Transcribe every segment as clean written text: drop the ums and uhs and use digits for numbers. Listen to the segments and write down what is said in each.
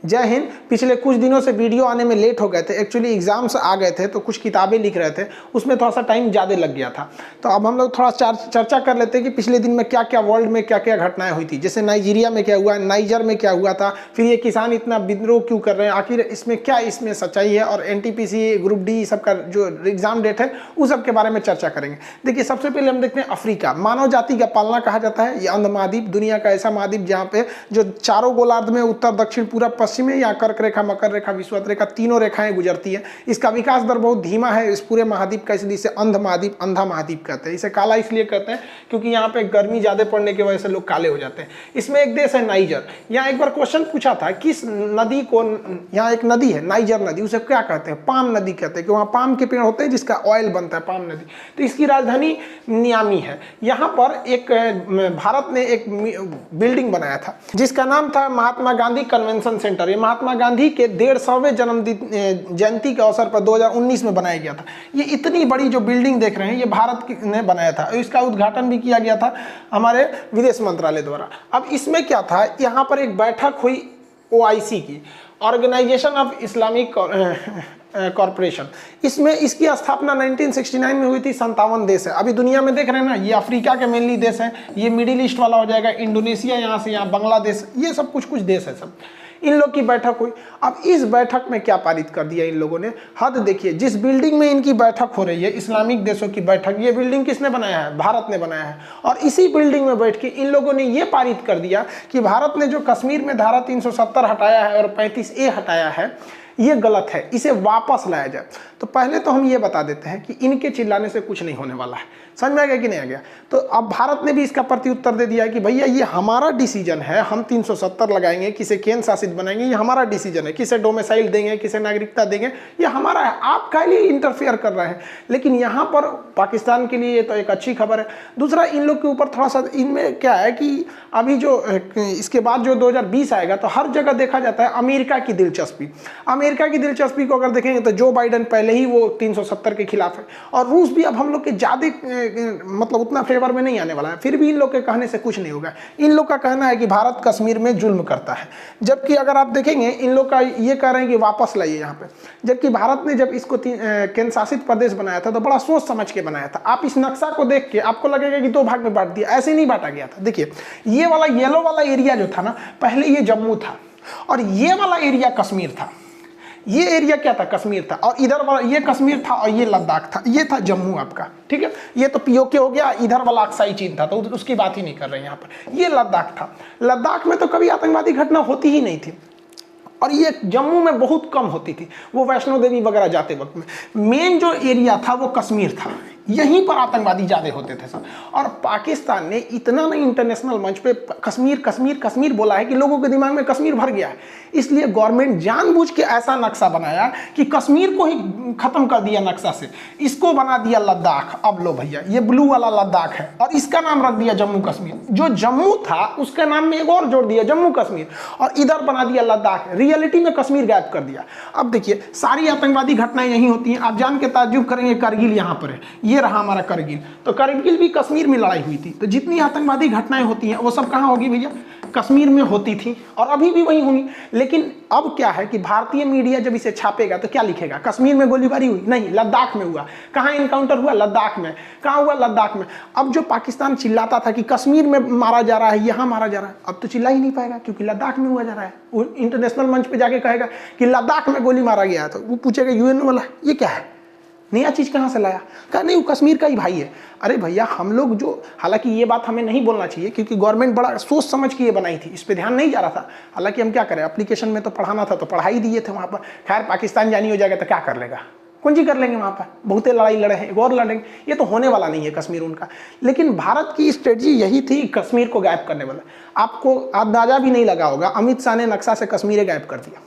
जय हिंद। पिछले कुछ दिनों से वीडियो आने में लेट हो गए थे, एक्चुअली एग्जाम्स आ गए थे तो कुछ किताबें लिख रहे थे, उसमें थोड़ा सा टाइम ज़्यादा लग गया था। तो अब हम लोग थोड़ा चर्चा कर लेते हैं कि पिछले दिन में क्या क्या वर्ल्ड में क्या क्या घटनाएं हुई थी। जैसे नाइजीरिया में क्या हुआ, नाइजर में क्या हुआ था, फिर ये किसान इतना विद्रोह क्यों कर रहे हैं, आखिर इसमें क्या इसमें सच्चाई है, और एनटीपीसी ग्रुप डी सबका जो एग्जाम डेट है उस सब के बारे में चर्चा करेंगे। देखिए सबसे पहले हम देखते हैं अफ्रीका। मानव जाति का पालना कहा जाता है। ये अंध महाद्वीप दुनिया का ऐसा महाद्वीप जहाँ पे जो चारों गोलार्ध में उत्तर दक्षिण पूरब पश्चिम में या कर्क रेखा, मकर रेखा, विषुवत रेखा तीनों रेखाएं गुजरती है। इसका विकास दर बहुत धीमा है इस पूरे महाद्वीप का, इसलिए इसे अंध महाद्वीप, अंधा महाद्वीप कहते हैं। इसे काला इसलिए कहते हैं क्योंकि यहाँ पे गर्मी ज्यादा पड़ने की वजह से लोग काले हो जाते हैं। इसमें एक देश है नाइजर। यहाँ एक बार क्वेश्चन पूछा था किस नदी को, यहाँ एक नदी है नाइजर नदी, उसे क्या कहते हैं, पाम नदी कहते हैं कि वहाँ पाम के पेड़ होते हैं जिसका ऑयल बनता है, पाम नदी। तो इसकी राजधानी नियामी है। यहाँ पर एक भारत ने एक बिल्डिंग बनाया था जिसका नाम था महात्मा गांधी कन्वेंशन सेंटर। ये महात्मा गांधी के 150वें जन्म जयंती के अवसर पर 2019 में बनाया गया था। ये इतनी बड़ी जो बिल्डिंग देख रहे हैं ये भारत ने बनाया था। इसका उद्घाटन भी किया गया था हमारे विदेश मंत्रालय द्वारा। अब इसमें क्या था, यहाँ पर एक बैठक हुई OIC की, ऑर्गेनाइजेशन ऑफ इस्लामिक कॉर्पोरेशन। इसमें इसकी स्थापना 1969 में हुई थी। 57 देश है अभी दुनिया में देख रहे हैं ना, ये अफ्रीका के मेनली देश हैं, ये मिडिल ईस्ट वाला हो जाएगा, इंडोनेशिया यहाँ से यहाँ, बांग्लादेश, ये सब कुछ देश है सब। इन लोग की बैठक हुई। अब इस बैठक में क्या पारित कर दिया इन लोगों ने, हद देखिए। जिस बिल्डिंग में इनकी बैठक हो रही है, इस्लामिक देशों की बैठक, ये बिल्डिंग किसने बनाया है, भारत ने बनाया है। और इसी बिल्डिंग में बैठ के इन लोगों ने ये पारित कर दिया कि भारत ने जो कश्मीर में धारा 370 हटाया है और 35A हटाया है, ये गलत है, इसे वापस लाया जाए। तो पहले तो हम ये बता देते हैं कि इनके चिल्लाने से कुछ नहीं होने वाला है। समझ में आ गया कि नहीं आ गया। तो अब भारत ने भी इसका प्रत्युत्तर दे दिया है कि भैया ये हमारा डिसीजन है, हम 370 लगाएंगे, किसे केंद्र शासित बनाएंगे, ये हमारा डिसीजन है, किसे डोमिसाइल देंगे, किसे नागरिकता देंगे, ये हमारा है, आप काहे लिए इंटरफेयर कर रहे हैं। लेकिन यहाँ पर पाकिस्तान के लिए ये तो एक अच्छी खबर है। दूसरा, इन लोग के ऊपर थोड़ा सा इनमें क्या है कि अभी जो इसके बाद जो 2020 आएगा तो हर जगह देखा जाता है अमेरिका की दिलचस्पी। अमेरिका की दिलचस्पी को अगर देखेंगे तो जो बाइडन पहले ही वो 370 के खिलाफ है, और रूस भी अब हम लोग के ज़्यादा मतलब उतना फेवर में नहीं आने वाला है। फिर भी इन लोग के कहने से कुछ नहीं होगा। इन लोग का कहना है कि भारत कश्मीर में जुल्म करता है, जबकि अगर आप देखेंगे इन लोग का ये कह रहे हैं कि वापस लाइए यहाँ पे। जबकि भारत ने जब इसको केंद्र शासित प्रदेश बनाया था तो बड़ा सोच समझ के बनाया था। आप इस नक्शा को देख के आपको लगेगा कि 2 भाग में बांट दिया, ऐसे नहीं बांटा गया था। देखिए ये वाला येलो वाला एरिया जो था ना, पहले ये जम्मू था और ये वाला एरिया कश्मीर था। ये एरिया क्या था, कश्मीर था, और इधर वाला ये कश्मीर था और ये लद्दाख था, ये था जम्मू आपका, ठीक है। ये तो POK हो गया, इधर वाला अक्साई चीन था, तो उसकी बात ही नहीं कर रहे हैं यहाँ पर। ये लद्दाख था। लद्दाख में तो कभी आतंकवादी घटना होती ही नहीं थी, और ये जम्मू में बहुत कम होती थी, वो वैष्णो देवी वगैरह जाते वक्त में। मेन जो एरिया था वो कश्मीर था, यहीं पर आतंकवादी ज़्यादा होते थे सब। और पाकिस्तान ने इतना नहीं इंटरनेशनल मंच पे कश्मीर कश्मीर कश्मीर बोला है कि लोगों के दिमाग में कश्मीर भर गया है। इसलिए गवर्नमेंट जानबूझ के ऐसा नक्शा बनाया कि कश्मीर को ही खत्म कर दिया नक्शा से, इसको बना दिया लद्दाख। अब लो भैया ये ब्लू वाला लद्दाख है और इसका नाम रख दिया जम्मू कश्मीर। जो जम्मू था उसके नाम में एक और जोड़ दिया जम्मू कश्मीर, और इधर बना दिया लद्दाख। रियलिटी में कश्मीर गायब कर दिया। अब देखिए सारी आतंकवादी घटनाएं यहीं होती हैं। आप जान के ताज्जुब करेंगे, करगिल यहाँ पर है, ये रहा हमारा करगिल। तो करगिल भी कश्मीर में लड़ाई हुई थी। तो जितनी आतंकवादी घटनाएं होती हैं वो सब कहाँ होगी भैया, कश्मीर में होती थी, और अभी भी वहीं हुई। लेकिन अब क्या है कि भारतीय मीडिया जब इसे छापेगा तो क्या लिखेगा, कश्मीर में गोलीबारी हुई, नहीं लद्दाख में हुआ। कहाँ इनकाउंटर हुआ, लद्दाख में। कहाँ हुआ, लद्दाख में। अब जो पाकिस्तान चिल्लाता था कि कश्मीर में मारा जा रहा है, यहाँ मारा जा रहा है, अब तो चिल्ला ही नहीं पाएगा क्योंकि लद्दाख में हुआ जा रहा है। वो इंटरनेशनल मंच पे जाके कहेगा कि लद्दाख में गोली मारा गया है, तो वो पूछेगा UN वाला ये क्या है, नया चीज़ कहाँ से लाया। कहा नहीं वो कश्मीर का ही भाई है। अरे भैया हम लोग जो, हालांकि ये बात हमें नहीं बोलना चाहिए क्योंकि गवर्नमेंट बड़ा सोच समझ के ये बनाई थी, इस पर ध्यान नहीं जा रहा था। हालांकि हम क्या करें, एप्लीकेशन में तो पढ़ाना था तो पढ़ाई दिए थे वहाँ पर। खैर पाकिस्तान जानी हो जाएगा तो क्या कर लेगा, कौन जी कर लेंगे वहाँ पर, बहुते लड़ाई लड़े हैं, एक और लड़ेंगे। ये तो होने वाला नहीं है कश्मीर उनका। लेकिन भारत की स्ट्रेटजी यही थी कश्मीर को गायब करने वाला। आपको अंदाजा भी नहीं लगा होगा, अमित शाह ने नक्शा से कश्मीर गायब कर दिया।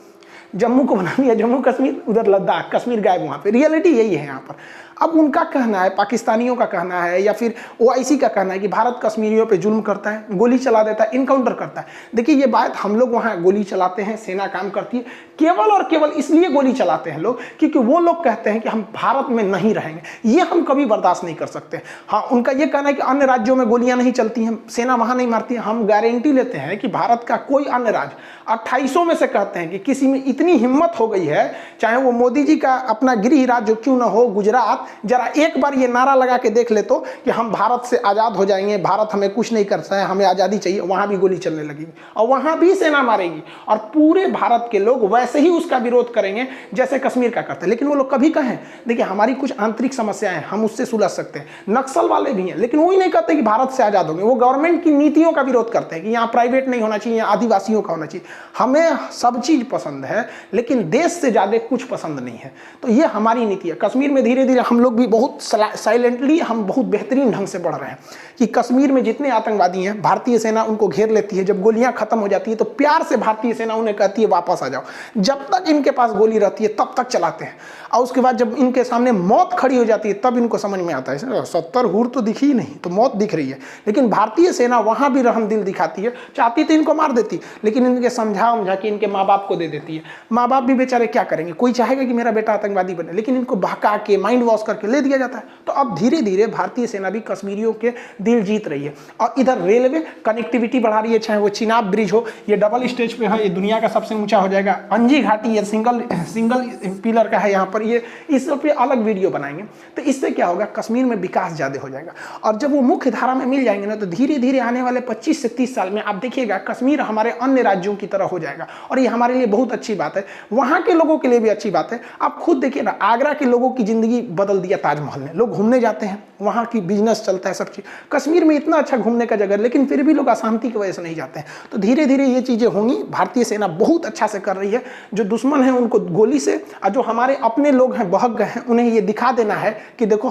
जम्मू को बना दिया जम्मू कश्मीर, उधर लद्दाख, कश्मीर गायब वहाँ पे। रियलिटी यही है यहाँ पर। अब उनका कहना है, पाकिस्तानियों का कहना है या फिर ओआईसी का कहना है कि भारत कश्मीरियों पे जुल्म करता है, गोली चला देता है, इनकाउंटर करता है। देखिए ये बात, हम लोग वहाँ गोली चलाते हैं, सेना काम करती है, केवल और केवल इसलिए गोली चलाते हैं लोग क्योंकि वो लोग कहते हैं कि हम भारत में नहीं रहेंगे। ये हम कभी बर्दाश्त नहीं कर सकते। हाँ, उनका ये कहना है कि अन्य राज्यों में गोलियां नहीं चलती हैं, सेना वहाँ नहीं मारती है। हम गारंटी लेते हैं कि भारत का कोई अन्य राज्य 2800 में से कहते हैं कि किसी में इतनी हिम्मत हो गई है, चाहे वो मोदी जी का अपना गृह राज्य क्यों ना हो, गुजरात, जरा एक बार ये नारा लगा के देख ले तो कि हम भारत से आज़ाद हो जाएंगे, भारत हमें कुछ नहीं करता है, हमें आज़ादी चाहिए, वहाँ भी गोली चलने लगेगी और वहाँ भी सेना मारेगी और पूरे भारत के लोग वैसे ही उसका विरोध करेंगे जैसे कश्मीर का करते हैं। लेकिन वो लोग कभी कहें, देखिए हमारी कुछ आंतरिक समस्याएं हैं, हम उससे सुलझ सकते हैं, नक्सल वाले भी हैं, लेकिन वो ही नहीं कहते कि भारत से आज़ाद होंगे। वो गवर्नमेंट की नीतियों का विरोध करते हैं कि यहाँ प्राइवेट नहीं होना चाहिए, यहाँ आदिवासियों का होना चाहिए। हमें सब चीज़ पसंद है लेकिन देश से ज़्यादा कुछ पसंद नहीं है। तो ये हमारी नीति है। कश्मीर में धीरे धीरे हम लोग भी बहुत साइलेंटली, हम बहुत बेहतरीन ढंग से बढ़ रहे हैं कि कश्मीर में जितने आतंकवादी हैं, भारतीय सेना उनको घेर लेती है। जब गोलियां खत्म हो जाती है तो प्यार से भारतीय सेना उन्हें कहती है वापस आ जाओ। जब तक इनके पास गोली रहती है तब तक चलाते हैं और उसके बाद जब इनके सामने मौत खड़ी हो जाती है तब इनको समझ में आता है 70 हुर तो दिखी ही नहीं, तो मौत दिख रही है। लेकिन भारतीय सेना वहां भी रहम दिल दिखाती है, चाहती तो इनको मार देती, लेकिन इनके समझा के इनके माँ बाप को दे देती है। माँ बाप भी बेचारे क्या करेंगे, कोई चाहेगा कि मेरा बेटा आतंकवादी बने, लेकिन इनको बहका के माइंड वॉश करके ले दिया जाता है। तो अब धीरे धीरे भारतीय सेना भी कश्मीरियों के दिल जीत रही है और इधर रेलवे कनेक्टिविटी बढ़ा रही है। चाहे वो चिनाब ब्रिज हो, ये डबल स्टेज पे है, ये दुनिया का सबसे ऊंचा हो जाएगा। अंजी घाटी ये सिंगल पिलर का है यहाँ पर, ये इस पे अलग वीडियो बनाएंगे। तो इससे क्या होगा, कश्मीर में विकास ज़्यादा हो जाएगा और जब वो मुख्य धारा में मिल जाएंगे ना तो धीरे धीरे आने वाले 25 से 30 साल में आप देखिएगा कश्मीर हमारे अन्य राज्यों की तरह हो जाएगा और ये हमारे लिए बहुत अच्छी बात है, वहाँ के लोगों के लिए भी अच्छी बात है। आप खुद देखिए ना, आगरा के लोगों की ज़िंदगी बदल दिया ताजमहल ने। लोग घूमने जाते हैं, वहाँ की बिजनेस चलता है, सब चीज़। कश्मीर में इतना अच्छा घूमने का जगह, लेकिन फिर भी लोग अशांति की वजह से नहीं जाते हैं। तो धीरे धीरे ये चीज़ें होंगी। भारतीय सेना बहुत अच्छा से कर रही है। जो दुश्मन है उनको गोली से, और जो हमारे अपने लोग हैं बहक गए हैं, उन्हें ये दिखा देना है कि देखो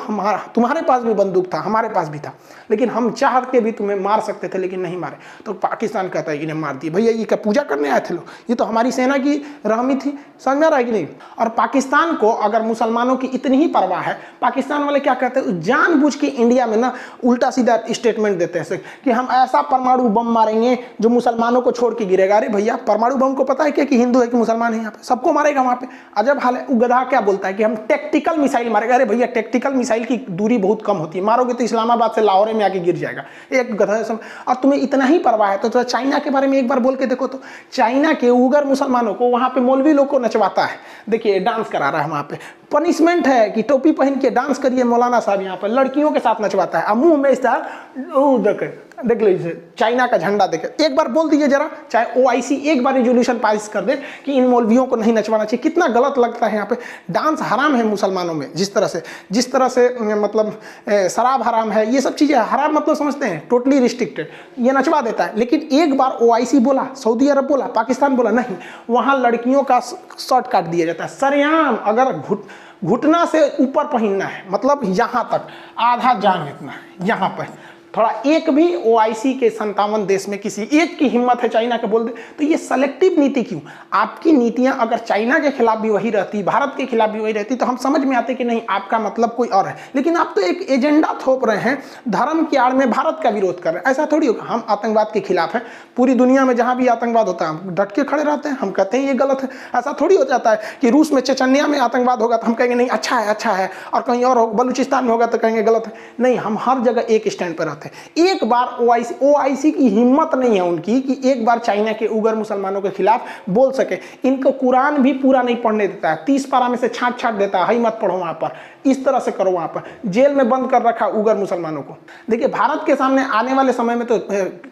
तुम्हारे पास भी बंदूक था, हमारे पास भी था, लेकिन हम चाह के भी तुम्हें मार सकते थे लेकिन नहीं मारे। तो पाकिस्तान कहता है इन्हें मार दिए। भैया ये क्या पूजा करने आए थे लोग, ये तो हमारी सेना की रहमी थी, समझ में आ रहा है कि नहीं। और पाकिस्तान को अगर मुसलमानों की इतनी ही परवाह है, पाकिस्तान वाले क्या कहते हैं, जानबूझ के इंडिया में ना उल्टा सीधा स्टेटमेंट देते हैं कि हम ऐसा परमाणु बम मारेंगे जो मुसलमानों को छोड़ के गिरेगा। अरे भैया, परमाणु बम को पता है क्या कि हिंदू है कि मुसलमान है, यहाँ पे सबको मारेगा। वहाँ पे अजब हाल है। गधा क्या बोलता है कि हम टैक्टिकल मिसाइल मारेगा। अरे भैया, टैक्टिकल मिसाइल की दूरी बहुत कम होती है, मारोगे तो इस्लामाबाद से लाहौर में आके गिर जाएगा। एक गधा है। और तुम्हें इतना ही परवाह है तो चाइना के बारे में एक बार बोल के देखो। तो चाइना के उगर मुसलमानों को वहाँ पे मौलवी लोग को नचवाता है। देखिए डांस करा रहा है वहाँ पे, पनिशमेंट है कि टोपी पहन के डांस करिए। मौलाना साहब यहाँ पर लड़कियों के साथ नचवाता है, मुंह में इस देख लीजिए चाइना का झंडा देखे। एक बार बोल दीजिए जरा, चाहे ओआईसी एक बार रेजोल्यूशन पास कर दे कि इन मौलवियों को नहीं नचवाना चाहिए। कितना गलत लगता है। यहाँ पे डांस हराम है मुसलमानों में, जिस तरह से मतलब शराब हराम है, ये सब चीज़ें हराम मतलब समझते हैं, टोटली रिस्ट्रिक्टेड। ये नचवा देता है। लेकिन एक बार ओआईसी बोला, सऊदी अरब बोला, पाकिस्तान बोला, नहीं, वहाँ लड़कियों का शर्ट काट दिया जाता है सरेआम। अगर घुटना से ऊपर पहनना है, मतलब यहाँ तक आधा जान इतना, यहाँ पर थोड़ा, एक भी ओआईसी के 57 देश में किसी एक की हिम्मत है चाइना के बोल दे। तो ये सेलेक्टिव नीति क्यों? आपकी नीतियां अगर चाइना के खिलाफ भी वही रहती, भारत के खिलाफ भी वही रहती, तो हम समझ में आते कि नहीं आपका मतलब कोई और है। लेकिन आप तो एक एजेंडा थोप रहे हैं, धर्म की आड़ में भारत का विरोध कर रहे हैं। ऐसा थोड़ी होगा। हम आतंकवाद के खिलाफ है, पूरी दुनिया में जहां भी आतंकवाद होता है हम डट के खड़े रहते हैं, हम कहते हैं ये गलत है। ऐसा थोड़ी हो जाता है कि रूस में, चेचन्या में आतंकवाद होगा तो हम कहेंगे नहीं अच्छा है, और कहीं और बलूचिस्तान में होगा तो कहेंगे गलत है। नहीं, हम हर जगह एक स्टैंड पर रहते हैं। एक बार ओआईसी की हिम्मत नहीं है उनकी कि एक बार चाइना के उगर मुसलमानों के खिलाफ बोल सके। इनको कुरान भी पूरा नहीं पढ़ने देता है, 30 पारा में से छाट देता है, मत पढ़ो वहां पर, इस तरह से करो। वहां पर जेल में बंद कर रखा उगर मुसलमानों को। देखिए भारत के सामने आने वाले समय में तो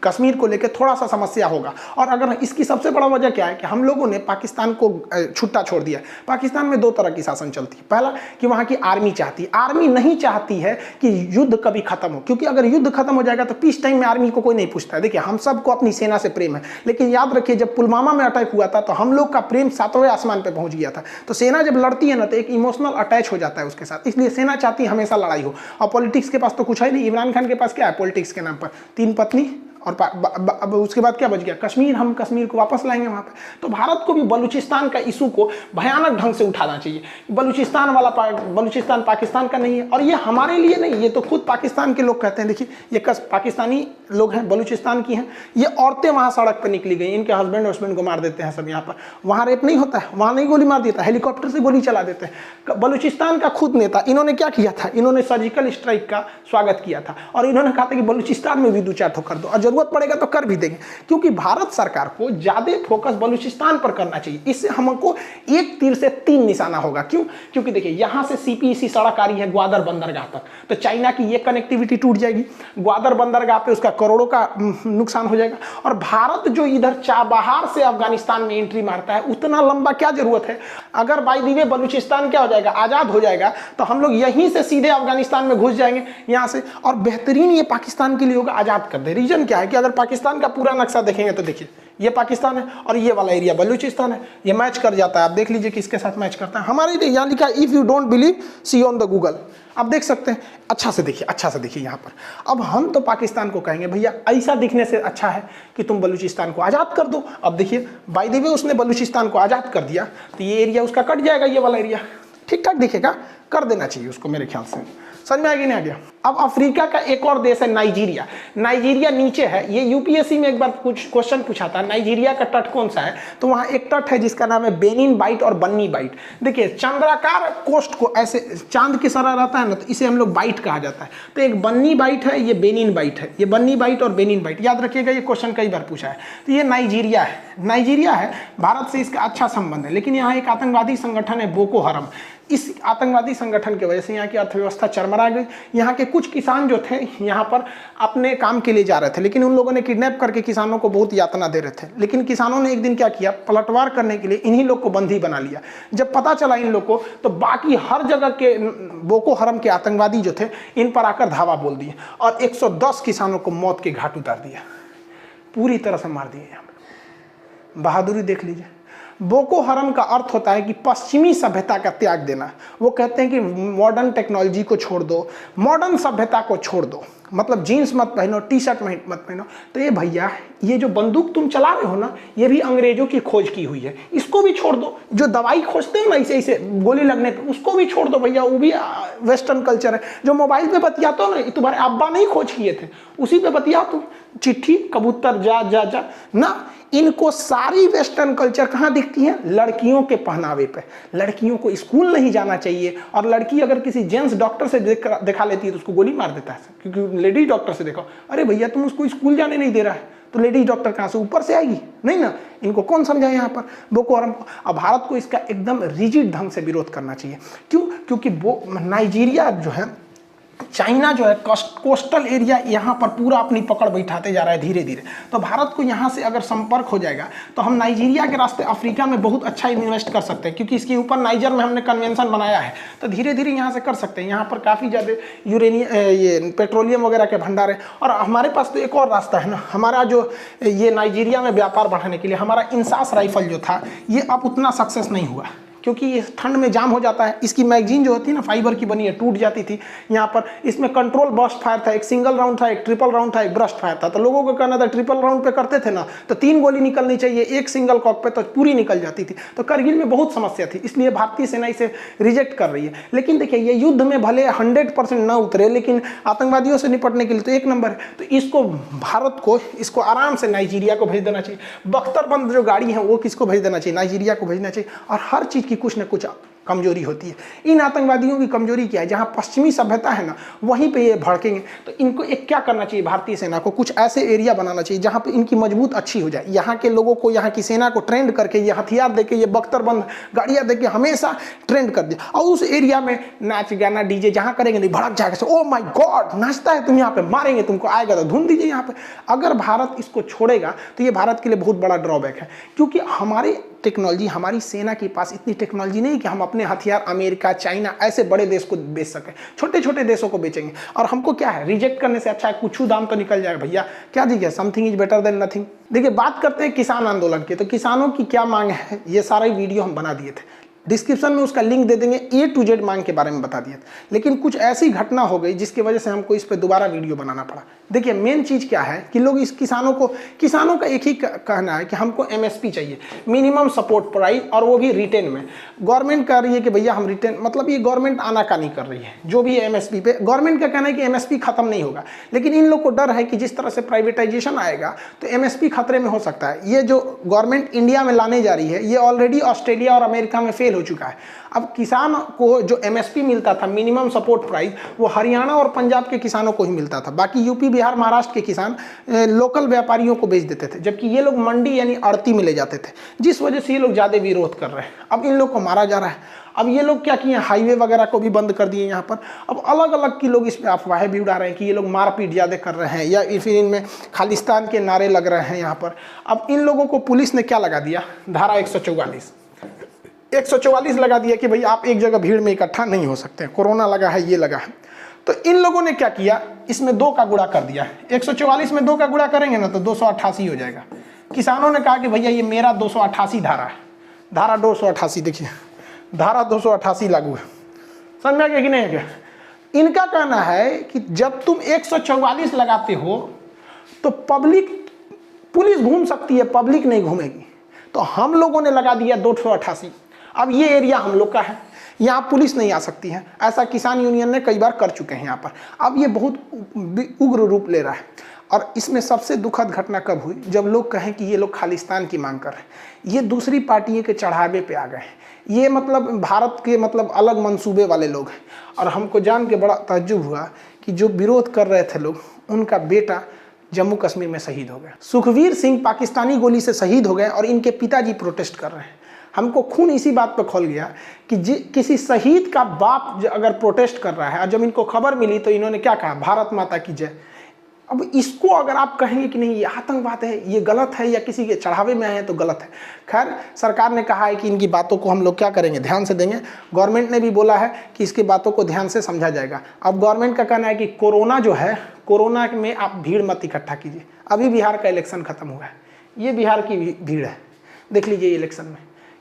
कश्मीर को लेकर थोड़ा सा समस्या होगा। और अगर इसकी सबसे बड़ा वजह क्या है कि हम लोगों ने पाकिस्तान को छुट्टा छोड़ दिया। पाकिस्तान में दो तरह की शासन चलती है। पहला कि वहां की आर्मी चाहती है, आर्मी नहीं चाहती है कि युद्ध कभी खत्म हो, क्योंकि अगर युद्ध खत्म हो जाएगा तो पीस टाइम में आर्मी को कोई नहीं पूछता है। देखिए हम सबको अपनी सेना से प्रेम है, लेकिन याद रखिए जब पुलवामा में अटैक हुआ था तो हम लोग का प्रेम 7वें आसमान पे पहुंच गया था। तो सेना जब लड़ती है ना तो एक इमोशनल अटैच हो जाता है उसके साथ, इसलिए सेना चाहती है हमेशा लड़ाई हो। और पॉलिटिक्स के पास तो कुछ है नहीं। इमरान खान के पास क्या है पॉलिटिक्स के नाम पर? 3 पत्नी और अब उसके बाद क्या बच गया, कश्मीर, हम कश्मीर को वापस लाएंगे वहाँ पे। तो भारत को भी बलूचिस्तान का इशू को भयानक ढंग से उठाना चाहिए। बलूचिस्तान पाकिस्तान का नहीं है, और ये हमारे लिए नहीं, ये तो खुद पाकिस्तान के लोग कहते हैं। देखिए ये पाकिस्तानी लोग हैं, बलूचिस्तान की हैं, ये औरतें वहाँ सड़क पर निकली गई, इनके हस्बैंड को मार देते हैं सब यहाँ पर। वहाँ रेप नहीं होता है, वहाँ नहीं गोली मार देता, हेलीकॉप्टर से गोली चला देते हैं। बलूचिस्तान का खुद नेता, इन्होंने क्या किया था, इन्होंने सर्जिकल स्ट्राइक का स्वागत किया था और इन्होंने कहा था कि बलूचिस्तान में भी 2-4 ठोकर दो और जरूरत पड़ेगा तो कर भी देंगे, क्योंकि भारत सरकार को ज्यादा फोकस बलूचिस्तान पर करना चाहिए। इससे हमको एक तीर से 3 निशाना होगा। क्यों? क्योंकि देखिए यहाँ से सीपीईसी सड़क आ रही है ग्वादर बंदरगाह तक, तो चाइना की ये कनेक्टिविटी टूट जाएगी, ग्वादर बंदरगाह पे उसका करोड़ों का नुकसान हो जाएगा। और भारत जो इधर चाबहार से अफगानिस्तान में एंट्री मारता है, उतना लंबा क्या जरूरत है? अगर बाय द वे बलूचिस्तान क्या हो जाएगा, आजाद हो जाएगा, तो हम लोग यहीं से सीधे अफगानिस्तान में घुस जाएंगे यहाँ से, और बेहतरीन ये पाकिस्तान के लिए होगा, आजाद कर दे। रीजन क्या है कि अगर पाकिस्तान का पूरा नक्शा देखेंगे तो देखिए ये पाकिस्तान है और ये वाला एरिया बलूचिस्तान है, ये मैच कर जाता है। आप देख लीजिए किसके साथ मैच करता है। हमारे यहाँ लिखा if you don't believe see on the Google, आप देख सकते हैं। अच्छा से देखिए यहाँ पर। अब हम तो पाकिस्तान को कहेंगे भैया ऐसा दिखने से अच्छा है कि तुम बलूचिस्तान को आज़ाद कर दो। अब देखिए बाय द वे उसने बलूचिस्तान को आज़ाद कर दिया तो ये एरिया उसका कट जाएगा, ये वाला एरिया ठीक ठाक दिखेगा, कर देना चाहिए उसको मेरे ख्याल से। समझ में आ गया नहीं आ गया? अब अफ्रीका का एक और देश है नाइजीरिया। नाइजीरिया नीचे है, ये यूपीएससी में एक बार कुछ क्वेश्चन पूछा था, नाइजीरिया का तट कौन सा है, तो वहाँ एक तट है जिसका नाम है बेनिन बाइट और बन्नी बाइट। देखिए चंद्राकार कोस्ट को ऐसे चांद की तरह रहता है ना, तो इसे हम लोग बाइट कहा जाता है। तो एक बन्नी बाइट है, ये बेनिन बाइट है, ये बन्नी बाइट और बेनिन बाइट याद रखिएगा, ये क्वेश्चन कई बार पूछा है। तो ये नाइजीरिया है, नाइजीरिया है, भारत से इसका अच्छा संबंध है, लेकिन यहाँ एक आतंकवादी संगठन है बोको हरम। इस आतंकवादी संगठन की वजह से यहाँ की अर्थव्यवस्था चरमरा गई। यहाँ के कुछ किसान जो थे यहाँ पर अपने काम के लिए जा रहे थे, लेकिन उन लोगों ने किडनैप करके किसानों को बहुत यातना दे रहे थे। लेकिन किसानों ने एक दिन क्या किया, पलटवार करने के लिए इन्हीं लोग को बंदी बना लिया। जब पता चला इन लोग को, तो बाकी हर जगह के बोको हरम के आतंकवादी जो थे इन पर आकर धावा बोल दिए और 110 किसानों को मौत के घाट उतार दिया, पूरी तरह से मार दिए। यहाँ पर बहादुरी देख लीजिए। बोको हरम का अर्थ होता है कि पश्चिमी सभ्यता का त्याग देना। वो कहते हैं कि मॉडर्न टेक्नोलॉजी को छोड़ दो, मॉडर्न सभ्यता को छोड़ दो, मतलब जीन्स मत पहनो, टी शर्ट मत पहनो। तो ये भैया ये जो बंदूक तुम चला रहे हो ना, ये भी अंग्रेजों की खोज की हुई है, इसको भी छोड़ दो। जो दवाई खोजते हो ना ऐसे गोली लगने पे, उसको भी छोड़ दो भैया, वो भी वेस्टर्न कल्चर है। जो मोबाइल पे बतियाते हो ना, ये तुम्हारे अब्बा नहीं खोज किए थे, उसी पे बतिया तुम, चिट्ठी कबूतर जा जा जा ना। इनको सारी वेस्टर्न कल्चर कहाँ दिखती है, लड़कियों के पहनावे पे। लड़कियों को स्कूल नहीं जाना चाहिए, और लड़की अगर किसी जेंट्स डॉक्टर से दिखा लेती है तो उसको गोली मार देता है, क्योंकि लेडीज डॉक्टर से देखो, अरे भैया तुम उसको स्कूल जाने नहीं दे रहा है, तो लेडीज डॉक्टर कहाँ से ऊपर से आएगी? नहीं ना। इनको कौन समझाए यहाँ पर बोको हरम को? अब भारत को इसका एकदम रिजिड ढंग से विरोध करना चाहिए। क्यों? क्योंकि नाइजीरिया जो है, चाइना जो है कोस्टल एरिया यहाँ पर पूरा अपनी पकड़ बैठाते जा रहा है धीरे धीरे। तो भारत को यहाँ से अगर संपर्क हो जाएगा तो हम नाइजीरिया के रास्ते अफ्रीका में बहुत अच्छा इन्वेस्ट कर सकते हैं, क्योंकि इसके ऊपर नाइजर में हमने कन्वेंशन बनाया है। तो धीरे धीरे यहाँ से कर सकते हैं। यहाँ पर काफ़ी ज़्यादा यूरेनियम, ये पेट्रोलियम वगैरह के भंडार है। और हमारे पास तो एक और रास्ता है ना, हमारा जो ये नाइजीरिया में व्यापार बढ़ाने के लिए हमारा इंसास राइफल जो था, ये अब उतना सक्सेस नहीं हुआ, क्योंकि ये ठंड में जाम हो जाता है। इसकी मैगजीन जो होती है ना, फाइबर की बनी है, टूट जाती थी। यहाँ पर इसमें कंट्रोल बर्स्ट फायर था, एक सिंगल राउंड था, एक ट्रिपल राउंड था, एक ब्रस्ट फायर था। तो लोगों को कहना था ट्रिपल राउंड पे करते थे ना तो 3 गोली निकलनी चाहिए, एक सिंगल कॉक पे तो पूरी निकल जाती थी। तो करगिल में बहुत समस्या थी, इसलिए भारतीय सेना इसे रिजेक्ट कर रही है। लेकिन देखिए ये युद्ध में भले 100% ना उतरे, लेकिन आतंकवादियों से निपटने के लिए तो एक नंबर है। तो इसको भारत को इसको आराम से नाइजीरिया को भेज देना चाहिए। बख्तरबंद जो गाड़ी है वो किसको भेज देना चाहिए, नाइजीरिया को भेजना चाहिए। और हर चीज़ की कुछ न कुछ कमजोरी होती है। इन आतंकवादियों की कमजोरी क्या है, जहां पश्चिमी सभ्यता है ना, वहीं पे ये भड़केंगे। तो इनको एक क्या करना चाहिए, भारतीय सेना को कुछ ऐसे एरिया बनाना चाहिए जहां पे इनकी मजबूत अच्छी हो जाए। यहाँ के लोगों को, यहाँ की सेना को ट्रेंड करके, ये हथियार देके, ये बख्तरबंद गाड़ियां देके हमेशा ट्रेंड कर दिया। और उस एरिया में नाच गाना डीजे जहां करेंगे नहीं भड़क जाएगा, ओ माय गॉड नाचता है तुम यहाँ पे, मारेंगे तुमको, आएगा तो ढूंढ दीजिए यहाँ पे। अगर भारत इसको छोड़ेगा तो ये भारत के लिए बहुत बड़ा ड्रॉबैक है, क्योंकि हमारी टेक्नोलॉजी, हमारी सेना के पास इतनी टेक्नोलॉजी नहीं कि हम अपने हथियार अमेरिका, चाइना ऐसे बड़े देश को बेच सकें। छोटे छोटे देशों को बेचेंगे। और हमको क्या है, रिजेक्ट करने से अच्छा है कुछ दाम तो निकल जाएगा भैया, क्या दीजिए, something is better than nothing. देखिए बात करते हैं किसान आंदोलन की। तो किसानों की क्या मांग है, ये सारा वीडियो हम बना दिए थे। डिस्क्रिप्शन में उसका लिंक दे देंगे, A to Z मांग के बारे में बता दिया। लेकिन कुछ ऐसी घटना हो गई जिसकी वजह से हमको इस पर दोबारा वीडियो बनाना पड़ा। देखिए मेन चीज़ क्या है कि लोग इस किसानों का एक ही कहना है कि हमको MSP चाहिए, मिनिमम सपोर्ट प्राइस, और वो भी रिटेन में। गवर्नमेंट कह रही है कि भैया हम रिटेन, मतलब ये गवर्नमेंट आनाकानी कर रही है जो भी MSP पे। गवर्नमेंट का कहना है कि MSP खत्म नहीं होगा, लेकिन इन लोग को डर है कि जिस तरह से प्राइवेटाइजेशन आएगा तो MSP खतरे में हो सकता है। ये जो गवर्नमेंट इंडिया में लाने जा रही है ये ऑलरेडी ऑस्ट्रेलिया और अमेरिका में फेल हो चुका है। अब किसान को जो MSP मिलता था, मिनिमम सपोर्ट प्राइस, वो हरियाणा और पंजाब के किसानों को ही मिलता था। बाकी यूपी, बिहार, महाराष्ट्र के किसान लोकल व्यापारियों को बेच देते थे, जबकि ये लोग मंडी यानी आड़ती में ले जाते थे, जिस वजह से ये लोग ज़्यादा विरोध कर रहे हैं। अब इन लोग को मारा जा रहा है। अब ये लोग क्या किए, हाईवे वगैरह को भी बंद कर दिए यहाँ पर। अब अलग अलग की लोग इस पर अफवाहें भी उड़ा रहे हैं कि ये लोग मारपीट ज़्यादा कर रहे हैं या फिर इनमें खालिस्तान के नारे लग रहे हैं यहाँ पर। अब इन लोगों को पुलिस ने क्या लगा दिया, धारा 144 लगा दिया कि भाई आप एक जगह भीड़ में इकट्ठा नहीं हो सकते, कोरोना लगा है, ये लगा है। तो इन लोगों ने क्या किया, इसमें 2 का गुणा कर दिया। 144 में 2 का गुणा करेंगे ना तो 288 हो जाएगा। किसानों ने कहा कि भैया ये मेरा 288 धारा है, धारा 288, देखिए धारा 288 लागू है। समझ में आ गया कि नहीं है? इनका कहना है कि जब तुम 144 लगाते हो तो पुलिस घूम सकती है, पब्लिक नहीं घूमेगी। तो हम लोगों ने लगा दिया 288। अब ये एरिया हम लोग का है, यहाँ पुलिस नहीं आ सकती है। ऐसा किसान यूनियन ने कई बार कर चुके हैं यहाँ पर। अब ये बहुत उग्र रूप ले रहा है। और इसमें सबसे दुखद घटना कब हुई, जब लोग कहें कि ये लोग खालिस्तान की मांग कर रहे हैं। ये दूसरी पार्टियों के चढ़ावे पे आ गए हैं। ये मतलब भारत के मतलब अलग मंसूबे वाले लोग हैं। और हमको जान के बड़ा ताज्जुब हुआ कि जो विरोध कर रहे थे लोग, उनका बेटा जम्मू कश्मीर में शहीद हो गया। सुखवीर सिंह पाकिस्तानी गोली से शहीद हो गए और इनके पिताजी प्रोटेस्ट कर रहे हैं। हमको खून इसी बात पर खौल गया कि किसी शहीद का बाप अगर प्रोटेस्ट कर रहा है, और जब इनको खबर मिली तो इन्होंने क्या कहा, भारत माता की जय। अब इसको अगर आप कहेंगे कि नहीं ये आतंकवाद है, ये गलत है, या किसी के चढ़ावे में आए हैं तो गलत है। खैर सरकार ने कहा है कि इनकी बातों को हम लोग क्या करेंगे, ध्यान से देंगे। गवर्नमेंट ने भी बोला है कि इसकी बातों को ध्यान से समझा जाएगा। अब गवर्नमेंट का कहना है कि कोरोना जो है, कोरोना में आप भीड़ मत इकट्ठा कीजिए। अभी बिहार का इलेक्शन खत्म हुआ है, ये बिहार की भीड़ है, देख लीजिए इलेक्शन में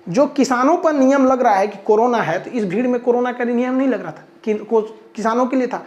जो किसानों पर नियम लग रहा है कि कोरोना है, तो इस भीड़ में कोरोना का नियम नहीं लग रहा था कि किसानों के लिए था।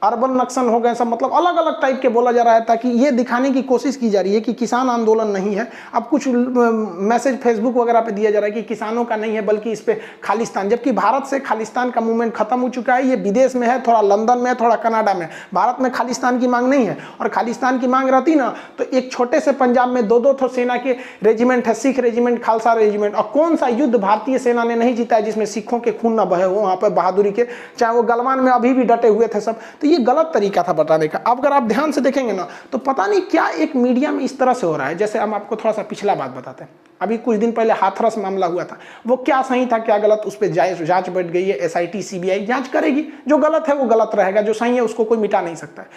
अर्बन नक्सल हो गए सब, मतलब अलग अलग टाइप के बोला जा रहा है, ताकि ये दिखाने की कोशिश की जा रही है कि किसान आंदोलन नहीं है। अब कुछ मैसेज फेसबुक वगैरह पे दिया जा रहा है कि किसानों का नहीं है बल्कि इस पे खालिस्तान, जबकि भारत से खालिस्तान का मूवमेंट खत्म हो चुका है। ये विदेश में है, थोड़ा लंदन में है, थोड़ा कनाडा में। भारत में खालिस्तान की मांग नहीं है। और खालिस्तान की मांग रहती ना तो एक छोटे से पंजाब में 2-2 सेना के रेजिमेंट है, सिख रेजिमेंट, खालसा रेजिमेंट। और कौन सा युद्ध भारतीय सेना ने नहीं जीता है जिसमें सिखों के खून न बहे हो वहाँ पर बहादुरी के, चाहे वो गलवान में अभी भी डटे हुए थे सब। तो ये गलत तरीका था बताने का। अब अगर आप ध्यान से देखेंगे ना तो पता नहीं क्या एक मीडिया में इस तरह से हो रहा है। जैसे हम आपको थोड़ा सा पिछला बात बताते हैं, अभी कुछ दिन पहले हाथरस मामला हुआ था, वो क्या सही था क्या गलत, उस पर जांच बैठ गई है। SIT CBI जांच करेगी, जो गलत है वो गलत रहेगा, जो सही है उसको कोई मिटा नहीं सकता है।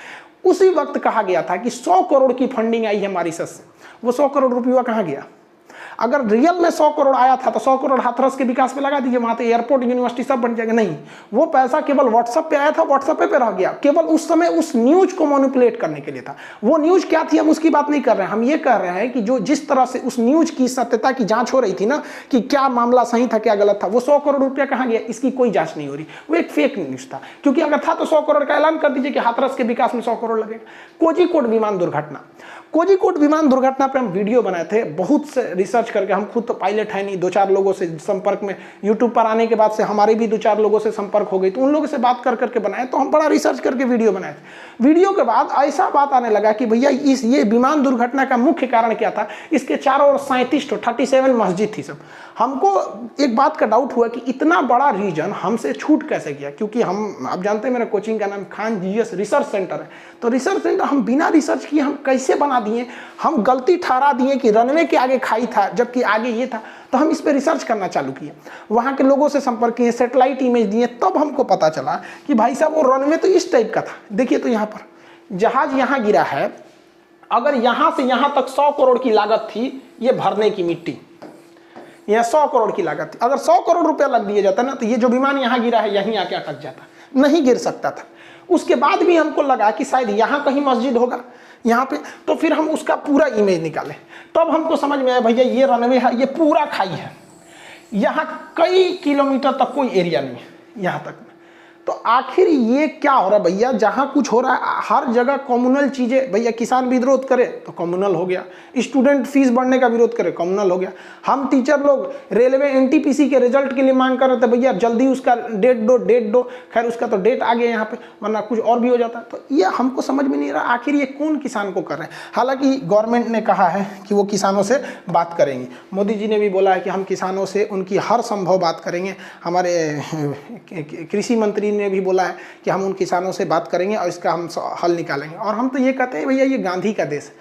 उसी वक्त कहा गया था कि 100 करोड़ की फंडिंग आई है मॉरिशस से, वो 100 करोड़ रुपया कहाँ गया? अगर रियल में 100 करोड़ आया था तो 100 करोड़ हाथरस के विकास पे लगा दीजिए, वहां तो एयरपोर्ट, यूनिवर्सिटी सब बन जाएगा। नहीं, वो पैसा केवल व्हाट्सएप पे आया था, व्हाट्सएप पे रह गया, केवल उस समय उस न्यूज को मैनिपुलेट करने के लिए था। वो न्यूज क्या थी हम उसकी बात नहीं कर रहे हैं, हम ये कह रहे हैं कि जो जिस तरह से उस न्यूज की सत्यता की जांच हो रही थी ना, कि क्या मामला सही था क्या गलत था, वो 100 करोड़ रुपया कहाँ गया इसकी कोई जांच नहीं हो रही। वो एक फेक न्यूज था, क्योंकि अगर था तो 100 करोड़ का ऐलान कर दीजिए कि हाथरस के विकास में 100 करोड़ लगेगा। कोझिकोड विमान दुर्घटना, कोझिकोड विमान दुर्घटना पर हम वीडियो बनाए थे, बहुत से रिसर्च करके। हम खुद तो पायलट है नहीं, 2-4 लोगों से संपर्क में, यूट्यूब पर आने के बाद से हमारे भी 2-4 लोगों से संपर्क हो गई, तो उन लोगों से बात कर करके बनाए। तो हम बड़ा रिसर्च करके वीडियो बनाए थे। वीडियो के बाद ऐसा बात आने लगा कि भैया ये विमान दुर्घटना का मुख्य कारण क्या था। इसके चारों ओर 37 मस्जिद थी सब। हमको एक बात का डाउट हुआ कि इतना बड़ा रीजन हमसे छूट कैसे गया, क्योंकि हम, आप जानते हैं मेरा कोचिंग का नाम खान GS रिसर्च सेंटर है। तो रिसर्च सेंटर हम बिना रिसर्च किए हम कैसे बना दिए, हम गलती ठहरा दिए कि रनवे के आगे खाई था जबकि आगे ये था। तो हम इस पे रिसर्च करना चालू किए, वहाँ के लोगों से संपर्क किए, सैटेलाइट इमेज दिए, तब हमको पता चला कि भाई साहब वो रनवे तो इस टाइप का था। देखिए तो यहाँ पर जहाज यहाँ गिरा है, अगर यहाँ से यहाँ तक 100 करोड़ की लागत थी ये भरने की मिट्टी, यह 100 करोड़ की लागत थी। अगर 100 करोड़ रुपया लग दिया जाता ना तो ये जो विमान यहाँ गिरा है यहीं आके अटक जाता, नहीं गिर सकता था। उसके बाद भी हमको लगा कि शायद यहाँ कहीं मस्जिद होगा यहाँ पे, तो फिर हम उसका पूरा इमेज निकाले। तब हमको समझ में आया भैया ये रनवे है, ये पूरा खाई है, यहाँ कई किलोमीटर तक कोई एरिया नहीं है यहाँ तक। तो आखिर ये क्या हो रहा है भैया? जहाँ कुछ हो रहा है हर जगह कम्युनल चीज़ें। भैया किसान विरोध करे तो कम्युनल हो गया, स्टूडेंट फीस बढ़ने का विरोध करे कम्युनल हो गया, हम टीचर लोग रेलवे एनटीपीसी के रिजल्ट के लिए मांग कर रहे थे भैया जल्दी उसका डेट दो। खैर उसका तो डेट आ गया यहाँ पे, वरना कुछ और भी हो जाता। तो ये हमको समझ में नहीं आ रहा आखिर ये कौन किसान को कर रहे हैं। हालांकि गवर्नमेंट ने कहा है कि वो किसानों से बात करेंगे, मोदी जी ने भी बोला है कि हम किसानों से उनकी हर संभव बात करेंगे। हमारे कृषि मंत्री ने भी बोला है कि हम उन किसानों से बात करेंगे और इसका हम हल निकालेंगे। और हम तो ये कहते हैं भैया ये गांधी का देश है,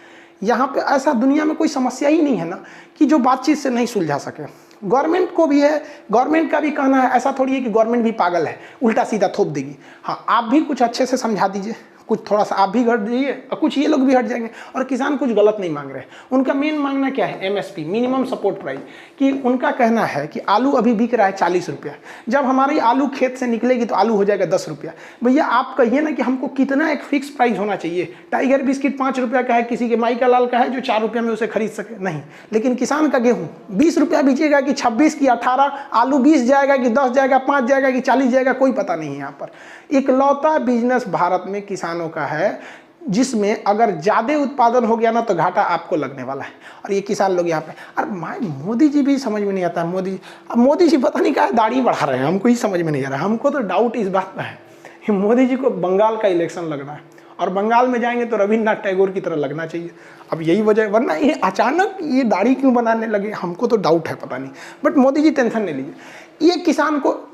यहाँ पे ऐसा दुनिया में कोई समस्या ही नहीं है ना कि जो बातचीत से नहीं सुलझा सके। गवर्नमेंट को भी है, गवर्नमेंट का भी कहना है, ऐसा थोड़ी है कि गवर्नमेंट भी पागल है उल्टा सीधा थोप देगी। हाँ आप भी कुछ अच्छे से समझा दीजिए, कुछ थोड़ा सा आप भी हट जाइए और कुछ ये लोग भी हट जाएंगे। और किसान कुछ गलत नहीं मांग रहे, उनका मेन मांगना क्या है? MSP, minimum support price. कि उनका कहना है कि आलू अभी बिक रहा है 40 रुपया, जब हमारी आलू खेत से निकलेगी तो आलू हो जाएगा 10 रुपया। भैया आप कहिए ना कि हमको कितना एक फिक्स प्राइस होना चाहिए। टाइगर बिस्किट 5 रुपया का है, किसी के माई का लाल का है जो 4 रुपया में उसे खरीद सके, नहीं। लेकिन किसान का गेहूँ 20 रुपया बेचेगा कि 26 की 18, आलू 20 जाएगा कि 10 जाएगा, 5 जाएगा कि 40 जाएगा, कोई पता नहीं है। यहाँ पर इकलौता बिजनेस भारत में किसानों का है जिसमें अगर ज़्यादा उत्पादन हो गया ना तो घाटा आपको लगने वाला है। और ये किसान लोग यहाँ पे, और मोदी जी भी समझ में नहीं आता है। मोदी जी पता नहीं क्या दाढ़ी बढ़ा रहे हैं, हमको ही समझ में नहीं आ रहा। हमको तो डाउट इस बात पर है कि मोदी जी को बंगाल का इलेक्शन लगना है और बंगाल में जाएंगे तो रविन्द्रनाथ टैगोर की तरह लगना चाहिए। अब यही वजह, वरना ये अचानक ये दाढ़ी क्यों बनाने लगे हमको तो डाउट है, पता नहीं। बट मोदी जी टेंशन नहीं लीजिए, ये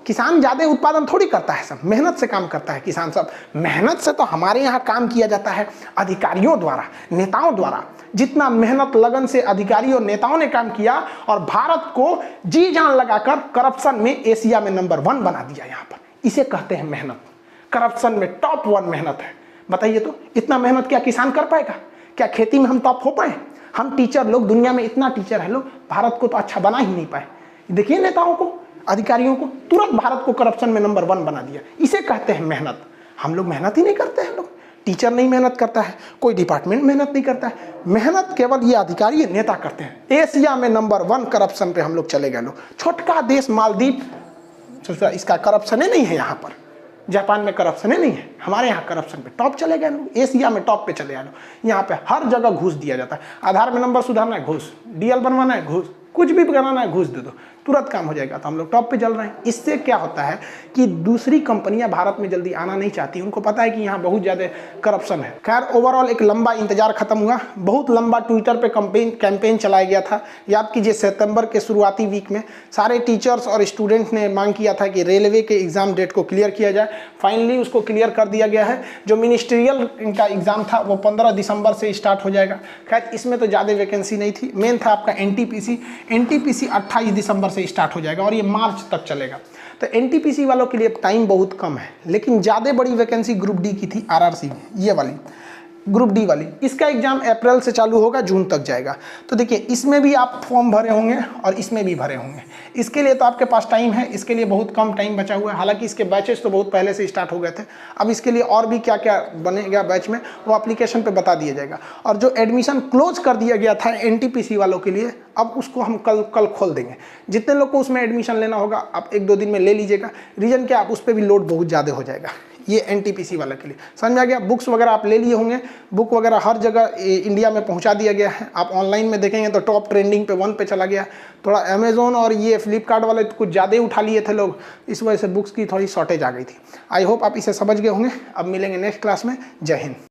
किसान ज़्यादा उत्पादन थोड़ी करता है, सब मेहनत से काम करता है किसान। सब मेहनत से तो हमारे यहाँ काम किया जाता है अधिकारियों द्वारा, नेताओं द्वारा। जितना मेहनत लगन से अधिकारी और नेताओं ने काम किया और भारत को जी जान लगाकर करप्शन में एशिया में नंबर 1 बना दिया। यहाँ पर इसे कहते हैं मेहनत। करप्शन में टॉप 1 मेहनत है। बताइए तो इतना मेहनत क्या किसान कर पाएगा? क्या खेती में हम टॉप हो पाए? हम टीचर लोग, दुनिया में इतना टीचर है लोग, भारत को तो अच्छा बना ही नहीं पाए। देखिए नेताओं को, अधिकारियों को, तुरंत भारत को करप्शन में नंबर 1 बना दिया। इसे कहते हैं मेहनत। हम लोग मेहनत ही नहीं करते हैं। लोग टीचर नहीं मेहनत करता है, कोई डिपार्टमेंट मेहनत नहीं करता है। मेहनत केवल ये अधिकारी नेता करते हैं। एशिया में नंबर 1 करप्शन पे हम लोग चले गए। लोग छोटका देश मालदीव, इसका करप्शन ही नहीं है। यहाँ पर जापान में करप्शन ही नहीं है, हमारे यहाँ करप्शन पे टॉप चले गए लोग। एशिया में टॉप पे चले गए लोग। यहाँ पे हर जगह घूस दिया जाता है। आधार में नंबर सुधारना है घूस, डीएल बनवाना है घूस, कुछ भी बनाना है घूस दे दो, तुरंत काम हो जाएगा। तो हम लोग टॉप पे चल रहे हैं। इससे क्या होता है कि दूसरी कंपनियां भारत में जल्दी आना नहीं चाहती, उनको पता है कि यहाँ बहुत ज़्यादा करप्शन है। खैर ओवरऑल एक लंबा इंतजार खत्म हुआ। बहुत लंबा ट्विटर पे कैंपेन चलाया गया था। याद कीजिए सितंबर के शुरुआती वीक में सारे टीचर्स और स्टूडेंट ने मांग किया था कि रेलवे के एग्ज़ाम डेट को क्लियर किया जाए। फाइनली उसको क्लियर कर दिया गया है। जो मिनिस्ट्रियल का एग्ज़ाम था वो 15 दिसंबर से स्टार्ट हो जाएगा। खैर इसमें तो ज़्यादा वैकेंसी नहीं थी। मेन था आपका एनटीपीसी 28 दिसंबर से स्टार्ट हो जाएगा और ये मार्च तक चलेगा। तो एनटीपीसी वालों के लिए टाइम बहुत कम है। लेकिन ज़्यादा बड़ी वैकेंसी ग्रुप डी की थी, आरआरसी में, ये वाली ग्रुप डी वाली। इसका एग्जाम अप्रैल से चालू होगा, जून तक जाएगा। तो देखिए इसमें भी आप फॉर्म भरे होंगे और इसमें भी भरे होंगे। इसके लिए तो आपके पास टाइम है, इसके लिए बहुत कम टाइम बचा हुआ है। हालांकि इसके बैचेस तो बहुत पहले से स्टार्ट हो गए थे। अब इसके लिए और भी क्या क्या बनेगा बैच में वो एप्लीकेशन पे बता दिया जाएगा। और जो एडमिशन क्लोज कर दिया गया था एनटीपीसी वालों के लिए, अब उसको हम कल खोल देंगे। जितने लोग को उसमें एडमिशन लेना होगा आप 1-2 दिन में ले लीजिएगा। रीजन क्या, आप उस पर भी लोड बहुत ज़्यादा हो जाएगा। ये एनटीपीसी वाला के लिए समझ में आ गया। बुक्स वगैरह आप ले लिए होंगे, बुक वगैरह हर जगह इंडिया में पहुंचा दिया गया है। आप ऑनलाइन में देखेंगे तो टॉप ट्रेंडिंग पे 1 पे चला गया। थोड़ा अमेजोन और ये फ्लिपकार्ट वाले कुछ ज़्यादा ही उठा लिए थे लोग, इस वजह से बुक्स की थोड़ी शॉर्टेज आ गई थी। आई होप आप इसे समझ गए होंगे। अब मिलेंगे नेक्स्ट क्लास में। जय हिंद।